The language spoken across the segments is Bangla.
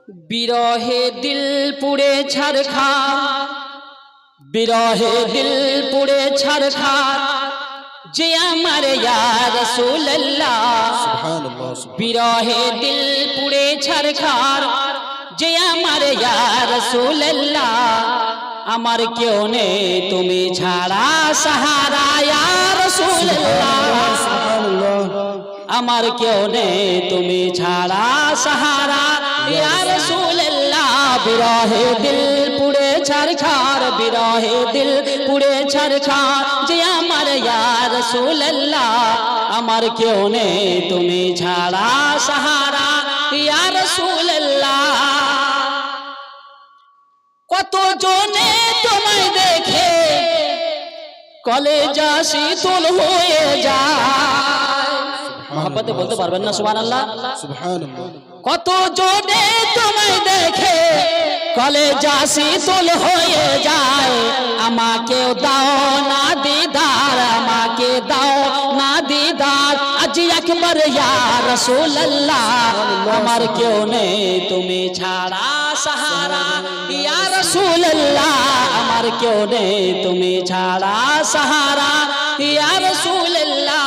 বিরহে দিল পুড়ে ছারখার, বিরহে দিল পুড়ে ছারখার, যে আমার ইয়া রাসূলুল্লাহ। বিরহে দিল পুড়ে ছারখার, যে আমার ইয়া রাসূলুল্লাহ। আমার কেউ নেই তুমি ছাড়া সাহারা ইয়া রাসূলুল্লাহ। আমার কেউ নেই তুমি ছাড়া সাহারা ইয়া রাসূলুল্লাহ। বিরহে দিল পুড়ে ছারখার, বিরহে দিল পুড়ে ছারখার, যে আমার ইয়া রাসূলুল্লাহ। আমার কেউ নেই তুমি ছাড়া সাহারা ইয়া রাসূলুল্লাহ। কত জনে তোমায় দেখে কলেজা শীতল হয়ে যায়। মহব্বতে বলতে পারবেন না সুবহানাল্লাহ? সুবহানাল্লাহ। কত জনে তোমায় দেখে কলেজা শীতল হয়ে যায়। আমাকেও দাও না দিদার, আমাকে দাও না দিদার, আজ একবার ইয়া রাসূলুল্লাহ। আমার কেউ নেই তুমি ছাড়া সাহারা ইয়া রাসূলুল্লাহ। আমার কেউ নেই তুমি ছাড়া সাহারা ইয়া রাসূলুল্লাহ।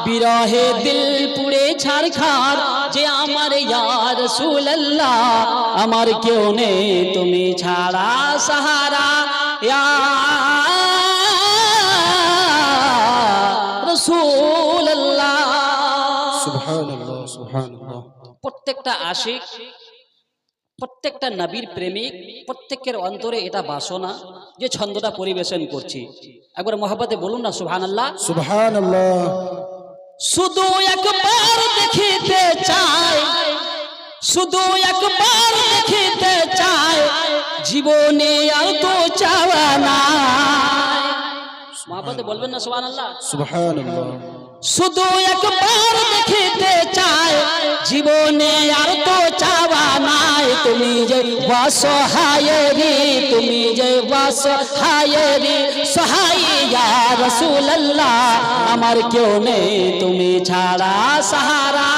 বিরহে দিল পুড়ে ছারখার, যে আমার ইয়া রাসূলুল্লাহ। আমার কেউ নেই তুমি ছাড়া সাহারা ইয়া রাসূলুল্লাহ। সুবহানাল্লাহ, সুবহানাল্লাহ। প্রত্যেকটা আশিক, প্রত্যেকটা নবীর প্রেমিক, প্রত্যেকের অন্তরে এটা বাসনা যে ছন্দটা পরিবেশন করছি। একবার মহব্বতে বলুন না সুবহানাল্লাহ। সুবহানাল্লাহ। শুধু একবার দেখিতে চাই, শুধু একবার দেখিতে চাই, জীবনে আর তো চাওয়া নাই। মহব্বতে বলবেন না সুবহানাল্লাহ। সুবহানাল্লাহ। শুধু একবার দেখিতে চাই, জীবনে আর তো চাওয়া নাই। তুমি যে অসহায়েরি, তুমি যে অসহায়েরি, সহায় ইয়া রাসূলুল্লাহ। আমার কেউ নেই তুমি ছাড়া সাহারা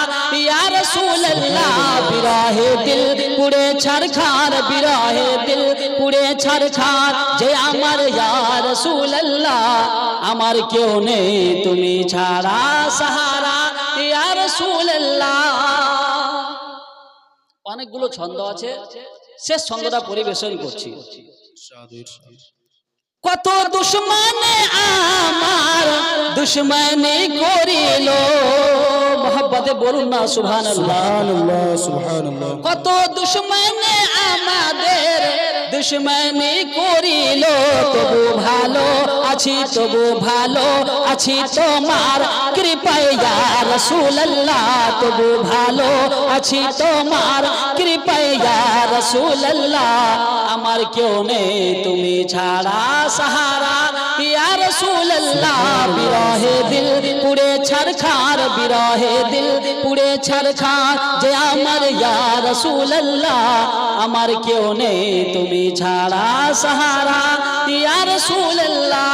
ইয়া রাসূলুল্লাহ। বিরহে দিল পুড়ে ছারখার, বিরহে দিল পুড়ে ছারখার, যে আমার ইয়া রাসূলুল্লাহ। আমার কেউ নেই তুমি ছাড়া সাহারা ইয়া রাসূলুল্লাহ। অনেকগুলো ছন্দ আছে, শেষ ছন্দটা পরিবেশন করছি। কত দুশমনে আমার দুশমনি করিল, মহব্বতে বলুন না সুবহানাল্লাহ। সুবহানাল্লাহ, সুবহানাল্লাহ। কত দুশমনে আমাদের দুশমনি করিল, তবু ভালো আছি, তবু ভালো আছি তোমার কৃপায় ইয়া রাসূলুল্লাহ। তবু ভালো আছি তোমার কৃপায় ইয়া রাসূলুল্লাহ। আমার কেউ নেই তুমি ছাড়া সাহারা ইয়া রাসূলুল্লাহ। বিরহে দিল পুড়ে ছারখার, বিরহে দিল পুড়ে ছারখার, যে আমার ইয়া রাসূলুল্লাহ। আমার কেউ নেই তুমি ছাড়া সাহারা ইয়া রাসূলুল্লাহ।